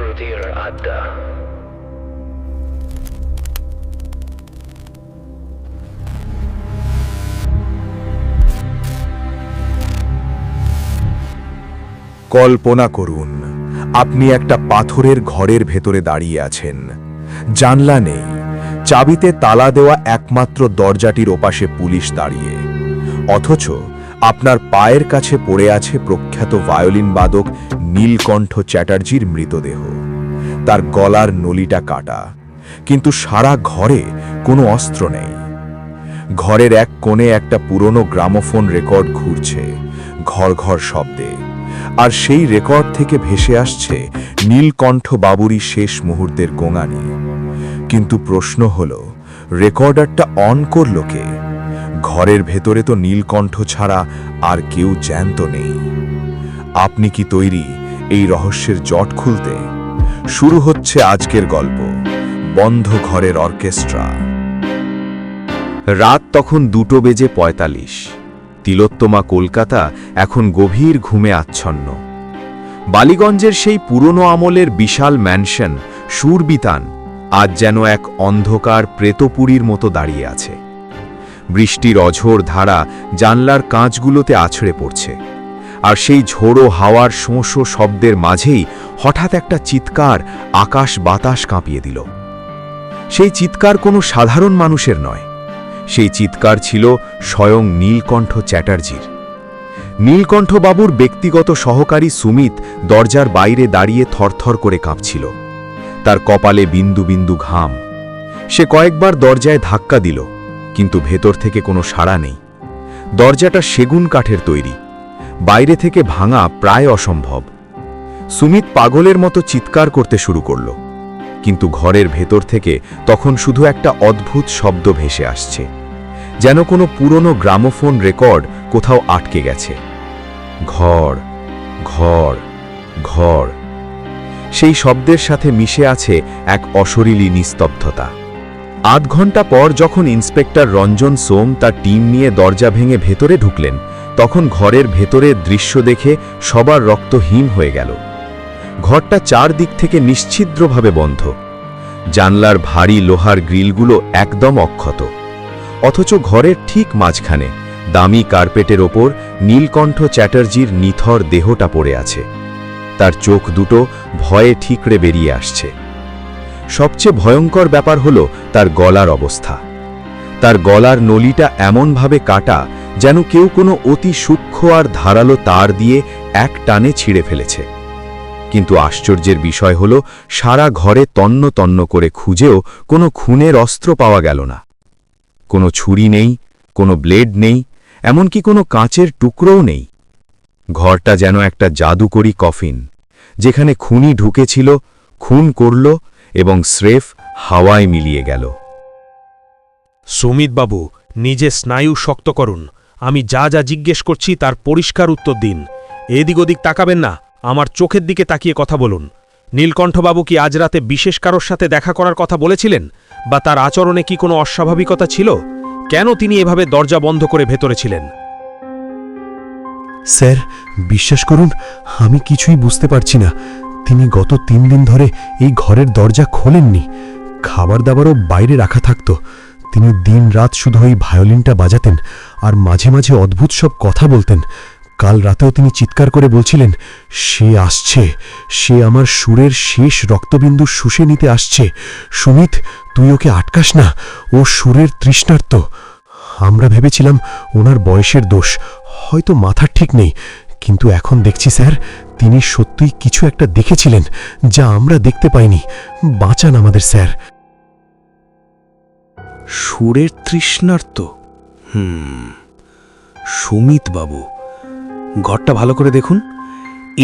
শ্রুতির আড্ডা। কল্পনা করুন, আপনি একটা পাথরের ঘরের ভেতরে দাঁড়িয়ে আছেন। জানলা নেই, চাবিতে তালা দেওয়া একমাত্র দরজাটির ওপাশে পুলিশ দাঁড়িয়ে। অথচ আপনার পায়ের কাছে পড়ে আছে প্রখ্যাত ভায়োলিন বাদক নীলকণ্ঠ চ্যাটার্জির মৃতদেহ। তার গলার নলিটা কাটা, কিন্তু সারা ঘরে কোনো অস্ত্র নেই। ঘরের এক কোণে একটা পুরনো গ্রামোফোন রেকর্ড ঘুরছে, ঘর ঘর শব্দে। আর সেই রেকর্ড থেকে ভেসে আসছে নীলকণ্ঠ বাবুরই শেষ মুহূর্তের গোঙানি। কিন্তু প্রশ্ন হলো, রেকর্ডারটা অন করল কে? ঘরের ভেতরে তো নীলকণ্ঠ ছাড়া আর কেউ জ্যান্ত নেই। আপনি কি তৈরি এই রহস্যের জট খুলতে? শুরু হচ্ছে আজকের গল্প, বন্ধ ঘরের অর্কেস্ট্রা। রাত তখন 2:45। তিলোত্তমা কলকাতা এখন গভীর ঘুমে আচ্ছন্ন। বালিগঞ্জের সেই পুরনো আমলের বিশাল ম্যানশন সুরবিতান আজ যেন এক অন্ধকার প্রেতপুরীর মতো দাঁড়িয়ে আছে। বৃষ্টির অঝোর ধারা জানলার কাঁচগুলোতে আছড়ে পড়ছে, আর সেই ঝোড়ো হাওয়ার শোঁ শোঁ শব্দের মাঝেই হঠাৎ একটা চিৎকার আকাশ বাতাস কাঁপিয়ে দিল। সেই চিৎকার কোনো সাধারণ মানুষের নয়, সেই চিৎকার ছিল স্বয়ং নীলকণ্ঠ চ্যাটার্জির। নীলকণ্ঠবাবুর ব্যক্তিগত সহকারী সুমিত দরজার বাইরে দাঁড়িয়ে থরথর করে কাঁপছিল। তার কপালে বিন্দু বিন্দু ঘাম। সে কয়েকবার দরজায় ধাক্কা দিল, কিন্তু ভেতর থেকে কোনো সাড়া নেই। দরজাটা সেগুন কাঠের তৈরি, বাইরে থেকে ভাঙা প্রায় অসম্ভব। সুমিত পাগলের মতো চিৎকার করতে শুরু করল, কিন্তু ঘরের ভেতর থেকে তখন শুধু একটা অদ্ভুত শব্দ ভেসে আসছে, যেন কোনো পুরনো গ্রামোফোন রেকর্ড কোথাও আটকে গেছে। ঘর, ঘর, ঘর। সেই শব্দের সাথে মিশে আছে এক অশরীরী নিস্তব্ধতা। আধ ঘন্টা পর যখন ইন্সপেক্টর রঞ্জন সোম তার টিম নিয়ে দরজা ভেঙে ভেতরে ঢুকলেন, তখন ঘরের ভেতরের দৃশ্য দেখে সবার রক্ত হিম হয়ে গেল। ঘরটা চারদিক থেকে নিশ্ছিদ্রভাবে বন্ধ। জানলার ভারী লোহার গ্রিলগুলো একদম অক্ষত। অথচ ঘরের ঠিক মাঝখানে দামি কার্পেটের ওপর নীলকণ্ঠ চ্যাটার্জির নিথর দেহটা পড়ে আছে। তার চোখ দুটো ভয়ে ঠিকরে বেরিয়ে আসছে। সবচেয়ে ভয়ঙ্কর ব্যাপার হলো তার গলার অবস্থা। তার গলার নলিটা এমনভাবে কাটা যেন কেউ কোনো অতি সূক্ষ্ম আর ধারালো তার দিয়ে এক টানে ছিঁড়ে ফেলেছে। কিন্তু আশ্চর্যের বিষয় হলো, সারা ঘরে তন্ন তন্ন করে খুঁজেও কোনো খুনের অস্ত্র পাওয়া গেল না। কোনো ছুরি নেই, কোনো ব্লেড নেই, এমনকি কোনো কাঁচের টুকরোও নেই। ঘরটা যেন একটা জাদুকরী কফিন, যেখানে খুনি ঢুকেছিল, খুন করল এবং স্রেফ হাওয়ায় মিলিয়ে গেল। সুমিতবাবু, নিজে স্নায়ু শক্ত করুন। আমি যা যা জিজ্ঞেস করছি তার পরিষ্কার উত্তর দিন। এদিক ওদিক তাকাবেন না, আমার চোখের দিকে তাকিয়ে কথা বলুন। নীলকণ্ঠবাবু কি আজ রাতে বিশেষ কারোর সাথে দেখা করার কথা বলেছিলেন, বা তার আচরণে কি কোনো অস্বাভাবিকতা ছিল? কেন তিনি এভাবে দরজা বন্ধ করে ভেতরে ছিলেন? স্যার, বিশ্বাস করুন, আমি কিছুই বুঝতে পারছি না। তিনি গত 3 দিন ধরে এই ঘরের দরজা খোলেননি। খাবার দাবারও বাইরে রাখা থাকত। তিনি দিন-রাত শুধু এই ভায়োলিনটা বাজাতেন, আর মাঝে মাঝে অদ্ভুত সব কথা বলতেন। কাল রাতেও তিনি চিৎকার করে বলছিলেন, সে আসছে, সে আমার সুরের শেষ রক্তবিন্দু শুষে নিতে আসছে। সুমিত, তুই ওকে আটকাস না, ও সুরের তৃষ্ণার্ত। আমরা ভেবেছিলাম ওনার বয়সের দোষ, হয়তো মাথার ঠিক নেই, কিন্তু এখন দেখছি স্যার, তিনি সত্যিই কিছু একটা দেখেছিলেন যা আমরা দেখতে পাইনি। বাঁচান আমাদের স্যার। সুরের তৃষ্ণার্ত? সুমিত বাবু, ঘরটা ভালো করে দেখুন।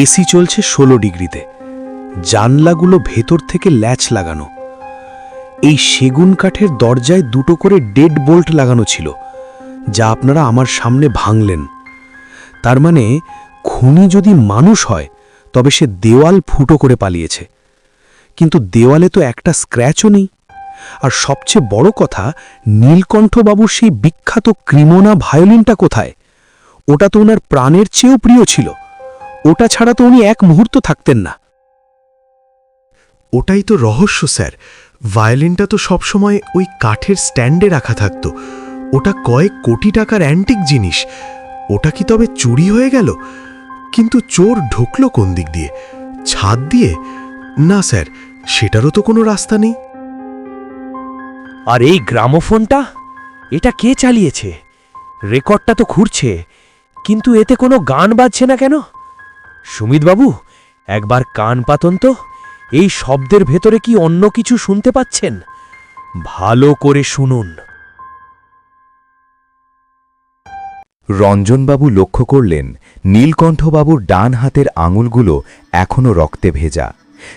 এসি চলছে 16 ডিগ্রিতে, জানলাগুলো ভেতর থেকে ল্যাচ লাগানো। এই সেগুন কাঠের দরজায় 2টো করে ডেড বোল্ট লাগানো ছিল, যা আপনারা আমার সামনে ভাঙলেন। তার মানে খুনি যদি মানুষ হয়, তবে সে দেওয়াল ফুটো করে পালিয়েছে। কিন্তু দেওয়ালে তো একটা স্ক্র্যাচও নেই। আর সবচেয়ে বড় কথা, নীলকণ্ঠবাবুর সেই বিখ্যাত ক্রিমোনা ভায়োলিনটা কোথায়? ওটা তো ওনার প্রাণের চেয়েও প্রিয় ছিল। ওটা ছাড়া তো উনি এক মুহূর্ত থাকতেন না। ওটাই তো রহস্য স্যার। ভায়োলিনটা তো সবসময় ওই কাঠের স্ট্যান্ডে রাখা থাকতো। ওটা কয়েক কোটি টাকার অ্যান্টিক জিনিস। ওটা কি তবে চুরি হয়ে গেল? কিন্তু চোর ঢুকলো কোন দিক দিয়ে? ছাদ দিয়ে? না স্যার, সেটারও তো কোনো রাস্তা নেই। আর এই গ্রামোফোনটা, এটা কে চালিয়েছে? রেকর্ডটা তো ঘুরছে, কিন্তু এতে কোনো গান বাজছে না কেন? সুমিতবাবু, একবার কান পাতন তো। এই শব্দের ভেতরে কি অন্য কিছু শুনতে পাচ্ছেন? ভালো করে শুনুন। রঞ্জনবাবু লক্ষ্য করলেন নীলকণ্ঠবাবুর ডান হাতের আঙুলগুলো এখনও রক্তে ভেজা।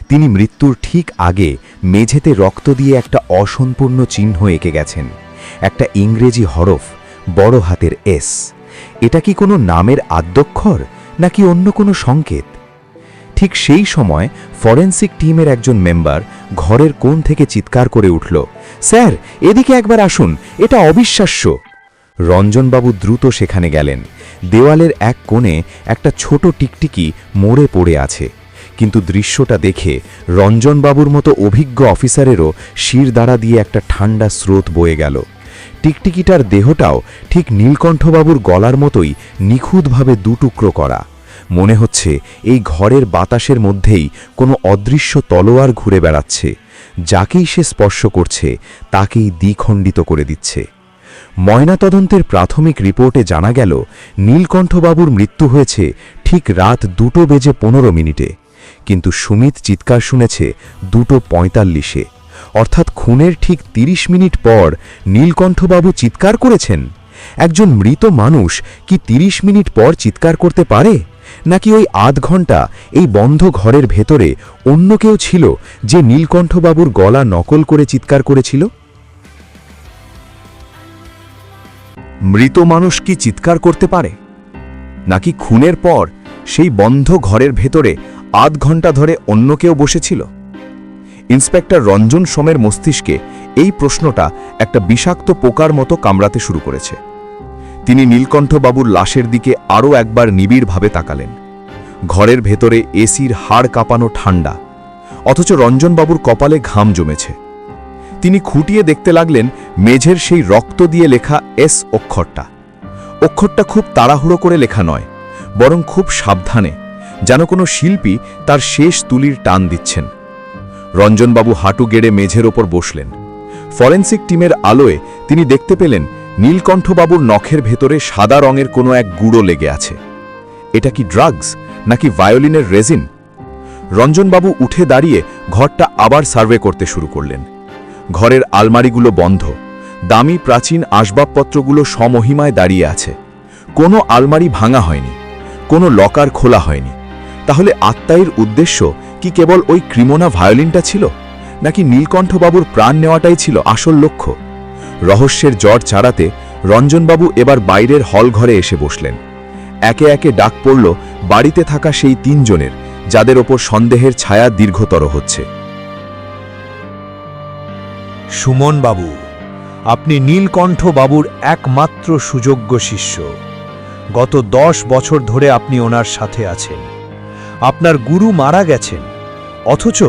তিনি মৃত্যুর ঠিক আগে মেঝেতে রক্ত দিয়ে একটা অসম্পূর্ণ চিহ্ন এঁকে গেছেন, একটা ইংরেজি হরফ, বড় হাতের এস। এটা কি কোনো নামের আদ্যক্ষর নাকি অন্য কোনো সংকেত? ঠিক সেই সময় ফরেন্সিক টিমের একজন মেম্বার ঘরের কোণ থেকে চিৎকার করে উঠল, স্যার, এদিকে একবার আসুন, এটা অবিশ্বাস্য। রঞ্জনবাবু দ্রুত সেখানে গেলেন। দেওয়ালের এক কোণে একটা ছোট টিকটিকি মরে পড়ে আছে, কিন্তু দৃশ্যটা দেখে রঞ্জনবাবুর মতো অভিজ্ঞ অফিসারেরও শিরদাঁড়া দিয়ে একটা ঠান্ডা স্রোত বয়ে গেল। টিকটিকিটার দেহটাও ঠিক নীলকণ্ঠবাবুর গলার মতোই নিখুঁতভাবে দুটুকরো করা। মনে হচ্ছে এই ঘরের বাতাসের মধ্যেই কোনো অদৃশ্য তলোয়ার ঘুরে বেড়াচ্ছে, যাকেই সে স্পর্শ করছে তাকেই দ্বিখণ্ডিত করে দিচ্ছে। ময়নাতদন্তের প্রাথমিক রিপোর্টে জানা গেল নীলকণ্ঠবাবুর মৃত্যু হয়েছে ঠিক রাত 2:15, কিন্তু সুমিত চিৎকার শুনেছে 2:45, অর্থাৎ খুনের ঠিক 30 মিনিট পর নীলকণ্ঠবাবু চিৎকার করেছেন। একজন মৃত মানুষ কি 30 মিনিট পর চিৎকার করতে পারে? নাকি ওই আধ ঘন্টা এই বন্ধ ঘরের ভেতরে অন্য কেউ ছিল যে নীলকণ্ঠবাবুর গলা নকল করে চিৎকার করেছিল? মৃত মানুষ কি চিৎকার করতে পারে? নাকি খুনের পর সেই বন্ধ ঘরের ভেতরে আধ ঘন্টা ধরে অন্য কেউ বসেছিল? ইন্সপেক্টর রঞ্জন সোমের মস্তিষ্কে এই প্রশ্নটা একটা বিষাক্ত পোকার মতো কামড়াতে শুরু করেছে। তিনি নীলকণ্ঠবাবুর লাশের দিকে আরও একবার নিবিড়ভাবে তাকালেন। ঘরের ভেতরে এসির হাড় কাঁপানো ঠান্ডা, অথচ রঞ্জনবাবুর কপালে ঘাম জমেছে। তিনি খুঁটিয়ে দেখতে লাগলেন মেঝের সেই রক্ত দিয়ে লেখা এস অক্ষরটা খুব তাড়াহুড়ো করে লেখা নয়, বরং খুব সাবধানে, যেন কোনো শিল্পী তার শেষ তুলির টান দিচ্ছেন। রঞ্জনবাবু হাঁটু গেড়ে মেঝের ওপর বসলেন। ফরেন্সিক টিমের আলোয় তিনি দেখতে পেলেন নীলকণ্ঠবাবুর নখের ভেতরে সাদা রঙের কোনো এক গুঁড়ো লেগে আছে। এটা কি ড্রাগস নাকি ভায়োলিনের রেজিন? রঞ্জনবাবু উঠে দাঁড়িয়ে ঘরটা আবার সার্ভে করতে শুরু করলেন। ঘরের আলমারিগুলো বন্ধ, দামি প্রাচীন আসবাবপত্রগুলো সমহিমায় দাঁড়িয়ে আছে। কোনো আলমারি ভাঙা হয়নি, কোনো লকার খোলা হয়নি। তাহলে আত্মায়ের উদ্দেশ্য কি কেবল ওই ক্রিমোনা ভায়োলিনটা ছিল, নাকি নীলকণ্ঠবাবুর প্রাণ নেওয়াটাই ছিল আসল লক্ষ্য? রহস্যের জ্বর চাড়াতে রঞ্জনবাবু এবার বাইরের হল ঘরে এসে বসলেন। একে একে ডাক পড়ল বাড়িতে থাকা সেই 3 জনের, যাদের ওপর সন্দেহের ছায়া দীর্ঘতর হচ্ছে। সুমন বাবু, আপনি নীলকণ্ঠ বাবুর একমাত্র সুযোগ্য শিষ্য। গত 10 বছর ধরে আপনি ওনার সাথে আছেন। আপনার গুরু মারা গেছেন, অথচ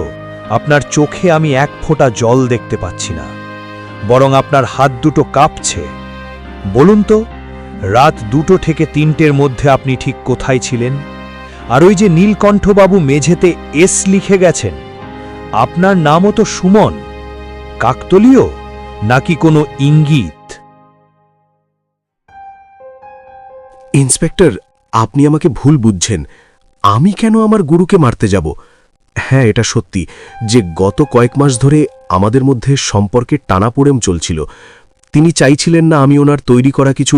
আপনার চোখে আমি এক ফোঁটা জল দেখতে পাচ্ছি না, বরং আপনার হাত দুটো কাঁপছে। বলুন তো, রাত 2 থেকে 3টের মধ্যে আপনি ঠিক কোথায় ছিলেন? আর ওই যে নীলকণ্ঠবাবু মেঝেতে এস লিখে গেছেন, আপনার নামও তো সুমন। কাকতলীয় নাকি কোনো ইঙ্গিত? ইন্সপেক্টর, আপনি আমাকে ভুল বুঝছেন। আমি কেন আমার গুরুকে মারতে যাব? হ্যাঁ, এটা সত্যি যে গত কয়েক মাস ধরে আমাদের মধ্যে সম্পর্কের টানাপোড়েন চলছিল। তিনি চাইছিলেন না আমি ওনার তৈরি করা কিছু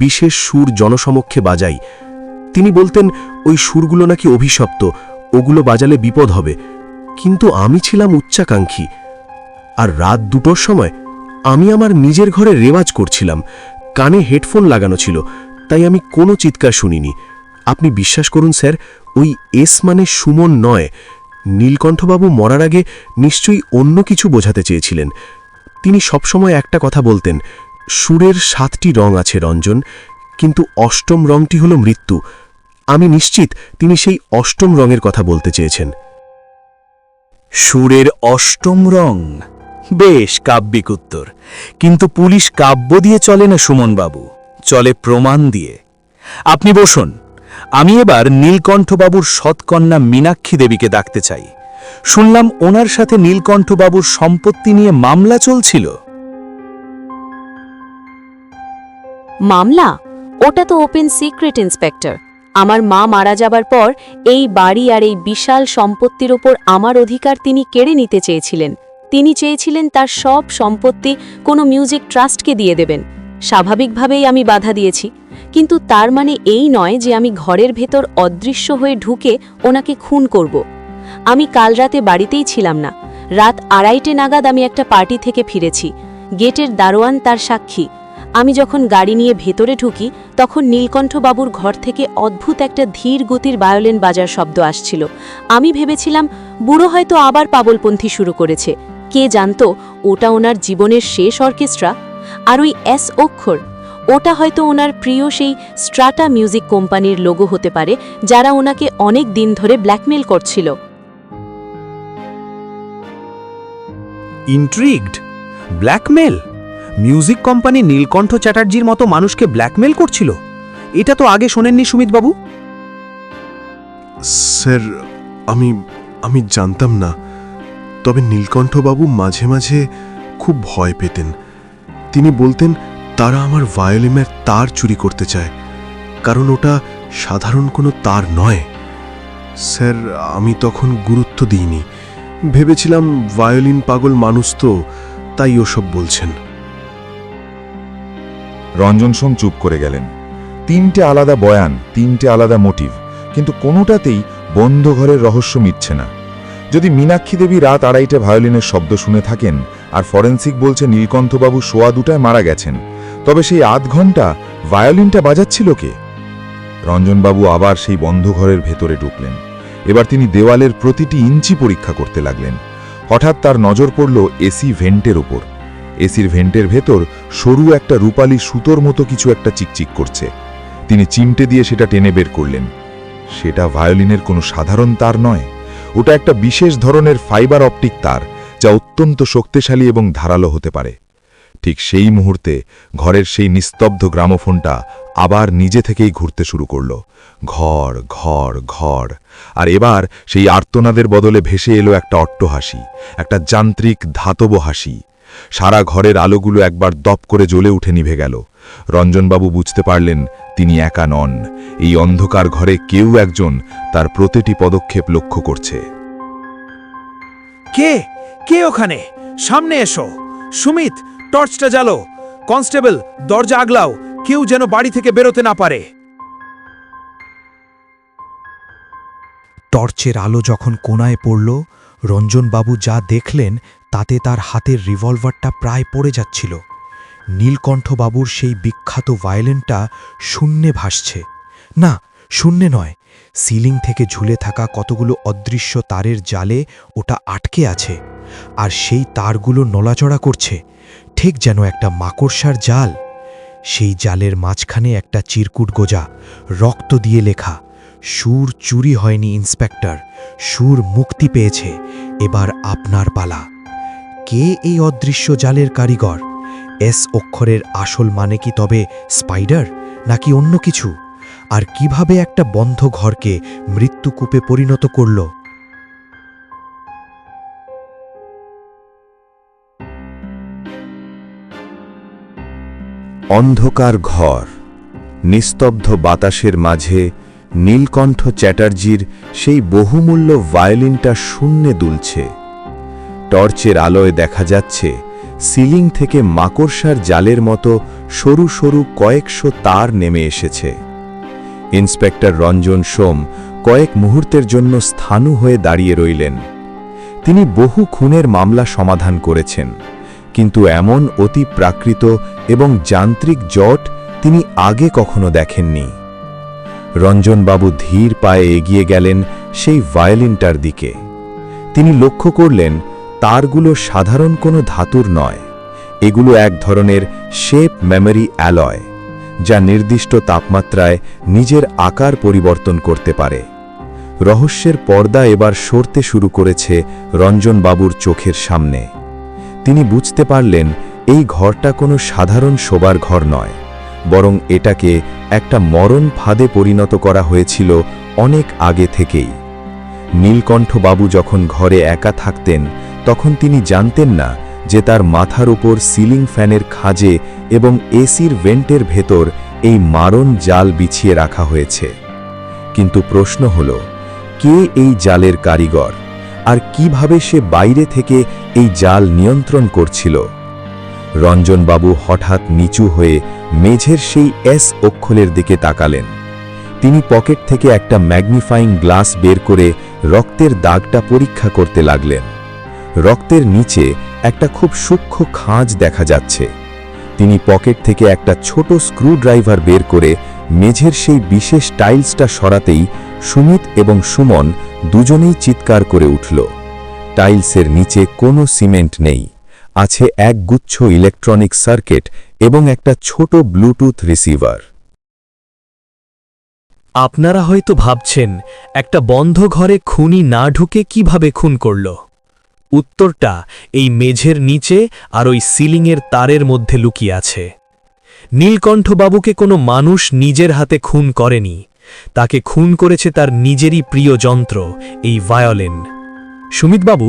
বিশেষ সুর জনসমক্ষে বাজাই। তিনি বলতেন ওই সুরগুলো নাকি অভিশপ্ত, ওগুলো বাজালে বিপদ হবে। কিন্তু আমি ছিলাম উচ্চাকাঙ্ক্ষী। আর রাত 2টোর সময় আমি আমার নিজের ঘরে রেওয়াজ করছিলাম। কানে হেডফোন লাগানো ছিল, তাই আমি কোনো চিৎকার শুনিনি। আপনি বিশ্বাস করুন স্যার, ওই এস মানে সুমন নয়। নীলকণ্ঠবাবু মরার আগে নিশ্চয়ই অন্য কিছু বোঝাতে চেয়েছিলেন। তিনি সবসময় একটা কথা বলতেন, সুরের 7টি রং আছে রঞ্জন, কিন্তু 8ম রংটি হল মৃত্যু। আমি নিশ্চিত তিনি সেই 8ম রঙের কথা বলতে চেয়েছেন। সুরের অষ্টম রং, বেশ কাব্যিক উত্তর। কিন্তু পুলিশ কাব্য দিয়ে চলে না সুমনবাবু, চলে প্রমাণ দিয়ে। আপনি বসুন, আমি এবার নীলকণ্ঠবাবুর সৎকন্যা মীনাক্ষী দেবীকে ডাকতে চাই। শুনলাম ওনার সাথে নীলকণ্ঠবাবুর সম্পত্তি নিয়ে মামলা চলছিল। মামলা? ওটা তো ওপেন সিক্রেট ইন্সপেক্টর। আমার মা মারা যাবার পর এই বাড়ি আর এই বিশাল সম্পত্তির ওপর আমার অধিকার তিনি কেড়ে নিতে চেয়েছিলেন। তিনি চেয়েছিলেন তার সব সম্পত্তি কোনো মিউজিক ট্রাস্টকে দিয়ে দেবেন। স্বাভাবিকভাবেই আমি বাধা দিয়েছি, কিন্তু তার মানে এই নয় যে আমি ঘরের ভেতর অদৃশ্য হয়ে ঢুকে ওনাকে খুন করব। আমি কাল রাতে বাড়িতেই ছিলাম না। রাত 2:30 নাগাদ আমি একটা পার্টি থেকে ফিরেছি। গেটের দারোয়ান তার সাক্ষী। আমি যখন গাড়ি নিয়ে ভেতরে ঢুকি তখন নীলকণ্ঠবাবুর ঘর থেকে অদ্ভুত একটা ধীর গতির ভায়োলিন বাজার শব্দ আসছিল। আমি ভেবেছিলাম বুড়ো হয়তো আবার পাগলপন্থী শুরু করেছে। কে জানতো ওটা ওনার জীবনের শেষ অর্কেস্ট্রা। আর ওই এস অক্ষর, ওটা হয়তো ওনার প্রিয় সেই স্ট্রাটা মিউজিক কোম্পানির লোগো হতে পারে, যারা ওনাকে অনেক দিন ধরে ব্ল্যাকমেল করছিল। ইন্ট্রিগড? ব্ল্যাকমেল? মিউজিক কোম্পানি নীলকণ্ঠ চ্যাটার্জির মতো মানুষকে ব্ল্যাকমেল করছিল? এটা তো আগে শোনেননি সুমিতবাবু। স্যার, আমি জানতাম না। তবে নীলকণ্ঠবাবু মাঝে মাঝে খুব ভয় পেতেন। তিনি বলতেন তারা আমার ভায়োলিনের তার চুরি করতে চায়, কারণ ওটা সাধারণ কোনো তার নয়। স্যার, আমি তখন গুরুত্ব দিইনি, ভেবেছিলাম ভায়োলিন পাগল মানুষ তো, তাই ওসব বলছেন। রঞ্জন সোম চুপ করে গেলেন। 3টে আলাদা বয়ান, 3টে আলাদা মোটিভ, কিন্তু কোনোটাতেই বন্ধ ঘরের রহস্য মিটছে না। যদি মীনাক্ষী দেবী রাত 2:30 ভায়োলিনের শব্দ শুনে থাকেন আর ফরেন্সিক বলছে নীলকণ্ঠবাবু 2:15 মারা গেছেন, তবে সেই আধ ঘন্টা ভায়োলিনটা বাজাচ্ছিল কে? রঞ্জনবাবু আবার সেই বন্ধ ঘরের ভেতরে ঢুকলেন। এবার তিনি দেওয়ালের প্রতিটি ইঞ্চি পরীক্ষা করতে লাগলেন। হঠাৎ তার নজর পড়ল এসি ভেন্টের উপর। এসির ভেন্টের ভেতর সরু একটা রূপালী সুতোর মতো কিছু একটা চিকচিক করছে। তিনি চিমটে দিয়ে সেটা টেনে বের করলেন। সেটা ভায়োলিনের কোনো সাধারণ তার নয়, ওটা একটা বিশেষ ধরনের ফাইবার অপটিক তার, যা অত্যন্ত শক্তিশালী এবং ধারালো হতে পারে। ঠিক সেই মুহূর্তে ঘরের সেই নিস্তব্ধ গ্রামোফোনটা আবার নিজে থেকেই ঘুরতে শুরু করল। ঘর ঘর ঘর। আর এবার সেই আর্তনাদের বদলে ভেসে এলো একটা অট্টহাসি, একটা যান্ত্রিক ধাতব হাসি। সারা ঘরের আলোগুলো একবার দপ করে জ্বলে উঠে নিভে গেল। রঞ্জনবাবু বুঝতে পারলেন তিনি একা নন। এই অন্ধকার ঘরে কেউ একজন তার প্রতিটি পদক্ষেপ লক্ষ্য করছে। কে কে ওখানে? সামনে এসো। সুমিত, টর্চটা জ্বালো। কনস্টেবল, দরজা আগলাও, কেউ যেন বাড়ি থেকে বেরোতে না পারে। টর্চের আলো যখন কোণায় পড়ল, রঞ্জনবাবু যা দেখলেন তাতে তার হাতের রিভলভারটা প্রায় পড়ে যাচ্ছিল। নীলকণ্ঠবাবুর সেই বিখ্যাত ভায়োলিনটা শূন্যে ভাসছে। না, শূন্যে নয়, সিলিং থেকে ঝুলে থাকা কতগুলো অদৃশ্য তারের জালে ওটা আটকে আছে। আর সেই তারগুলো নড়াচড়া করছে, ঠিক যেন একটা মাকড়সার জাল। সেই জালের মাঝখানে একটা চিরকুট গোজা, রক্ত দিয়ে লেখা, সুর চুরি হয়নি ইন্সপেক্টর, সুর মুক্তি পেয়েছে, এবার আপনার পালা। কে এই অদৃশ্য জালের কারিগর? এস অক্ষরের আসল মানে কি তবে স্পাইডার, নাকি অন্য কিছু? আর কিভাবে একটা বন্ধ ঘরকে মৃত্যুকূপে পরিণত করল? অন্ধকার ঘর, নিস্তব্ধ বাতাসের মাঝে নীলকণ্ঠ চ্যাটার্জির সেই বহুমূল্য ভায়োলিনটা শূন্যে দুলছে। টর্চের আলোয় দেখা যাচ্ছে সিলিং থেকে মাকড়সার জালের মতো সরু সরু কয়েকশো তার নেমে এসেছে। ইন্সপেক্টর রঞ্জন সোম কয়েক মুহূর্তের জন্য স্থাণু হয়ে দাঁড়িয়ে রইলেন। তিনি বহু খুনের মামলা সমাধান করেছেন, কিন্তু এমন অতি প্রাকৃত এবং যান্ত্রিক জট তিনি আগে কখনো দেখেননি। রঞ্জনবাবু ধীর পায়ে এগিয়ে গেলেন সেই ভায়োলিনটার দিকে। তিনি লক্ষ্য করলেন তারগুলো সাধারণ কোনো ধাতুর নয়, এগুলো এক ধরনের শেপ মেমরি অ্যালয়, যা নির্দিষ্ট তাপমাত্রায় নিজের আকার পরিবর্তন করতে পারে। রহস্যের পর্দা এবার সরতে শুরু করেছে রঞ্জনবাবুর চোখের সামনে। তিনি বুঝতে পারলেন এই ঘরটা কোনো সাধারণ শোবার ঘর নয়, বরং এটাকে একটা মরণ ফাঁদে পরিণত করা হয়েছিল অনেক আগে থেকেই। নীলকণ্ঠবাবু যখন ঘরে একা থাকতেন তখন তিনি জানতেন না যে তার মাথার উপর সিলিং ফ্যানের খাঁজে এবং এসির ভেন্টের ভেতর এই মারণ জাল বিছিয়ে রাখা হয়েছে। কিন্তু প্রশ্ন হল, কে এই জালের কারিগর, আর কিভাবে সে বাইরে থেকে এই জাল নিয়ন্ত্রণ করছিল? রঞ্জনবাবু হঠাৎ নিচু হয়ে মেঝের সেই এস অক্ষরের দিকে তাকালেন। তিনি পকেট থেকে একটা ম্যাগনিফাইং গ্লাস বের করে রক্তের দাগটা পরীক্ষা করতে লাগলেন। রক্তের নিচে একটা খুব সূক্ষ্ম খাঁজ দেখা যাচ্ছে। তিনি পকেট থেকে একটা ছোট স্ক্রুড্রাইভার বের করে মেঝের সেই বিশেষ টাইলসটা সরাতেই সুমিত এবং সুমন দুজনেই চিৎকার করে উঠল। টাইলসের নিচে কোনো সিমেন্ট নেই, আছে এক গুচ্ছ ইলেকট্রনিক সার্কিট এবং একটা ছোট ব্লুটুথ রিসিভার। আপনারা হয়তো ভাবছেন, একটা বন্ধ ঘরে খুনি না ঢুকে কিভাবে খুন করল? উত্তরটা এই মেঝের নিচে আর ওই সিলিংয়ের তারের মধ্যে লুকিয়ে আছে। নীলকণ্ঠবাবুকে কোনো মানুষ নিজের হাতে খুন করেনি, তাকে খুন করেছে তার নিজেরই প্রিয় যন্ত্র, এই ভায়োলিন। সুমিতবাবু,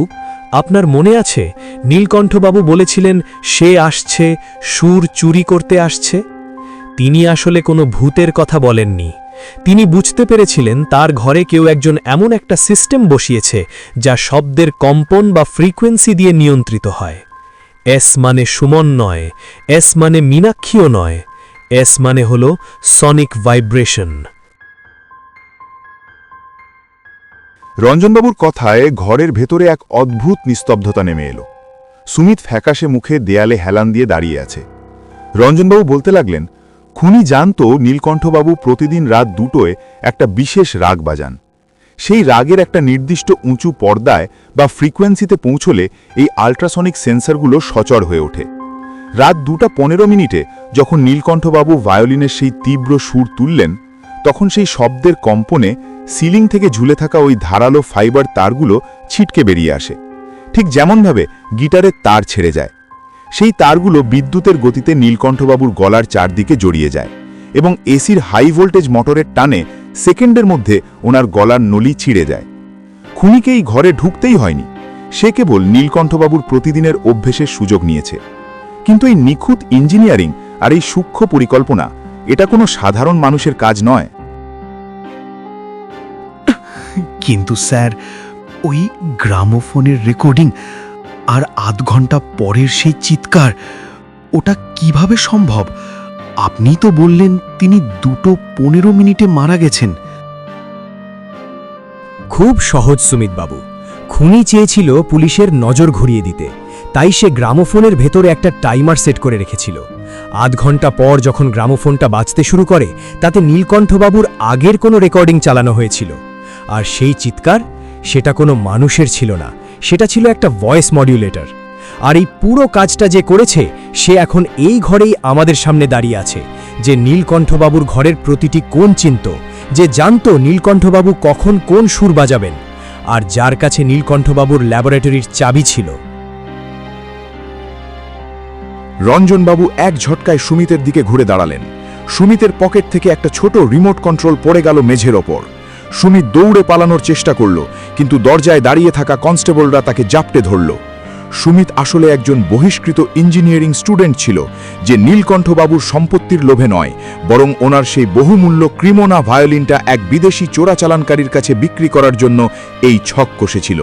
আপনার মনে আছে নীলকণ্ঠবাবু বলেছিলেন সে আসছে, সুর চুরি করতে আসছে? তিনি আসলে কোনো ভূতের কথা বলেননি। তিনি বুঝতে পেরেছিলেন তার ঘরে কেউ একজন এমন একটা সিস্টেম বসিয়েছে যা শব্দের কম্পন বা ফ্রিকোয়েন্সি দিয়ে নিয়ন্ত্রিত হয়। এস মানে সুমন নয়, এস মানে মীনাক্ষীও নয়, এস মানে হল সনিক ভাইব্রেশন। রঞ্জনবাবুর কথায় ঘরের ভেতরে এক অদ্ভুত নিস্তব্ধতা নেমে এলো। সুমিত ফ্যাকাশে মুখে দেয়ালে হেলান দিয়ে দাঁড়িয়ে আছে। রঞ্জনবাবু বলতে লাগলেন, খুনি জানত নীলকণ্ঠবাবু প্রতিদিন রাত 2টোয় একটা বিশেষ রাগ বাজান। সেই রাগের একটা নির্দিষ্ট উঁচু পর্দায় বা ফ্রিকোয়েন্সিতে পৌঁছলে এই আল্ট্রাসনিক সেন্সরগুলো সচল হয়ে ওঠে। রাত 2:15 যখন নীলকণ্ঠবাবু ভায়োলিনের সেই তীব্র সুর তুললেন, তখন সেই শব্দের কম্পনে সিলিং থেকে ঝুলে থাকা ওই ধারালো ফাইবার তারগুলো ছিটকে বেরিয়ে আসে, ঠিক যেমনভাবে গিটারের তার ছেড়ে যায়। সেই তারগুলো বিদ্যুতের গতিতে নীলকণ্ঠবাবুর গলার চারদিকে জড়িয়ে যায় এবং এসির হাই ভোল্টেজ মোটরের টানে সেকেন্ডের মধ্যে ওনার গলার নলি ছিঁড়ে যায়। খুনিকে এই ঘরে ঢুকতেই হয়নি, সে কেবল নীলকণ্ঠবাবুর প্রতিদিনের অভ্যেসের সুযোগ নিয়েছে। কিন্তু এই নিখুঁত ইঞ্জিনিয়ারিং আর এই সূক্ষ্ম পরিকল্পনা, এটা কোনো সাধারণ মানুষের কাজ নয়। কিন্তু স্যার, ওই গ্রামোফোনের রেকর্ডিং আর আধ ঘন্টা পরের সেই চিৎকার, ওটা কিভাবে সম্ভব? আপনি তো বললেন তিনি 2:15 মারা গেছেন। খুব সহজ সুমিতবাবু, খুনি চেয়েছিল পুলিশের নজর ঘুরিয়ে দিতে, তাই সে গ্রামোফোনের ভেতরে একটা টাইমার সেট করে রেখেছিল। আধ ঘন্টা পর যখন গ্রামোফোনটা বাজতে শুরু করে, তাতে নীলকণ্ঠবাবুর আগের কোনো রেকর্ডিং চালানো হয়েছিল। আর সেই চিৎকার, সেটা কোনো মানুষের ছিল না, সেটা ছিল একটা ভয়েস মডিউলেটর। আর এই পুরো কাজটা যে করেছে, সে এখন এই ঘরেই আমাদের সামনে দাঁড়িয়ে আছে, যে নীলকণ্ঠবাবুর ঘরের প্রতিটি কোণ চিনত, যে জানত নীলকণ্ঠবাবু কখন কোন সুর বাজাবেন, আর যার কাছে নীলকণ্ঠবাবুর ল্যাবরেটরির চাবি ছিল। রঞ্জনবাবু এক ঝটকায় সুমিতের দিকে ঘুরে দাঁড়ালেন। সুমিতের পকেট থেকে একটা ছোট রিমোট কন্ট্রোল পড়ে গেল মেঝের ওপর। সুমিত দৌড়ে পালানোর চেষ্টা করল, কিন্তু দরজায় দাঁড়িয়ে থাকা কনস্টেবলরা তাকে জাপটে ধরল। সুমিত আসলে একজন বহিষ্কৃত ইঞ্জিনিয়ারিং স্টুডেন্ট ছিল, যে নীলকণ্ঠবাবুর সম্পত্তির লোভে নয়, বরং ওনার সেই বহুমূল্য ক্রিমোনা ভায়োলিনটা এক বিদেশি চোরাচালানকারীর কাছে বিক্রি করার জন্য এই ছক কষেছিল।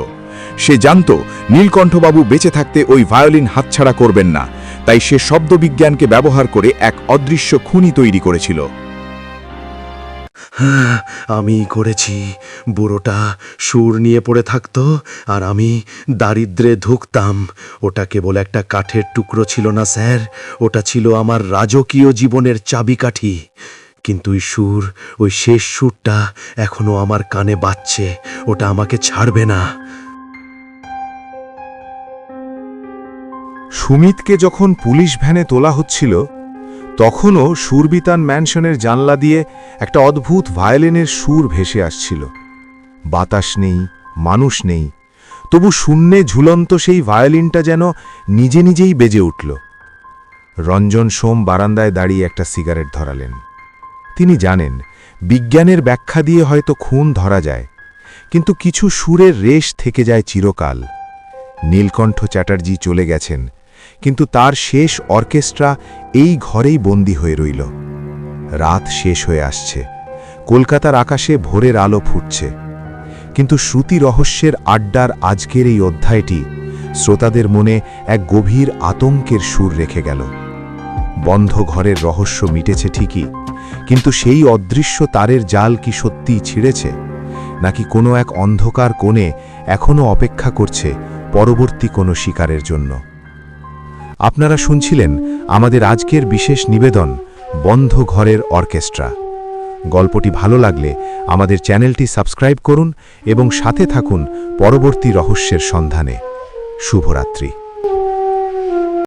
সে জানত নীলকণ্ঠবাবু বেঁচে থাকতে ওই ভায়োলিন হাতছাড়া করবেন না, তাই সে শব্দবিজ্ঞানকে ব্যবহার করে এক অদৃশ্য খুনি তৈরি করেছিল। আমি করেছি। বুড়োটা সুর নিয়ে পড়ে থাকতো আর আমি দারিদ্রে ধুকতাম। ওটা কেবল একটা কাঠের টুকরো ছিল না স্যার, ওটা ছিল আমার রাজকীয় জীবনের চাবিকাঠি। কিন্তু ওই সুর, ওই শেষ সুরটা এখনো আমার কানে বাজছে, ওটা আমাকে ছাড়বে না। সুমিতকে যখন পুলিশ ভ্যানে তোলা হচ্ছিল, তখনও সুরবিতান ম্যানশনের জানলা দিয়ে একটা অদ্ভুত ভায়োলিনের সুর ভেসে আসছিল। বাতাস নেই, মানুষ নেই, তবু শূন্যে ঝুলন্ত সেই ভায়োলিনটা যেন নিজে নিজেই বেজে উঠল। রঞ্জন সোম বারান্দায় দাঁড়িয়ে একটা সিগারেট ধরালেন। তিনি জানেন, বিজ্ঞানের ব্যাখ্যা দিয়ে হয়তো খুন ধরা যায়, কিন্তু কিছু সুরের রেশ থেকে যায় চিরকাল। নীলকণ্ঠ চ্যাটার্জি চলে গেছেন, কিন্তু তার শেষ অর্কেস্ট্রা এই ঘরেই বন্দী হয়ে রইল। রাত শেষ হয়ে আসছে, কলকাতার আকাশে ভোরের আলো ফুটছে, কিন্তু শ্রুতি রহস্যের আড্ডার আজকের এই অধ্যায়টি শ্রোতাদের মনে এক গভীর আতঙ্কের সুর রেখে গেল। বন্ধ ঘরের রহস্য মিটেছে ঠিকই, কিন্তু সেই অদৃশ্য তারের জাল কি সত্যিই ছিঁড়েছে, নাকি কোনো এক অন্ধকার কোণে এখনও অপেক্ষা করছে পরবর্তী কোনো শিকারের জন্য? আপনারা শুনছিলেন আমাদের আজকের বিশেষ নিবেদন, বন্ধ ঘরের অর্কেস্ট্রা। গল্পটি ভালো লাগলে আমাদের চ্যানেলটি সাবস্ক্রাইব করুন এবং সাথে থাকুন পরবর্তী রহস্যের সন্ধানে। শুভরাত্রি।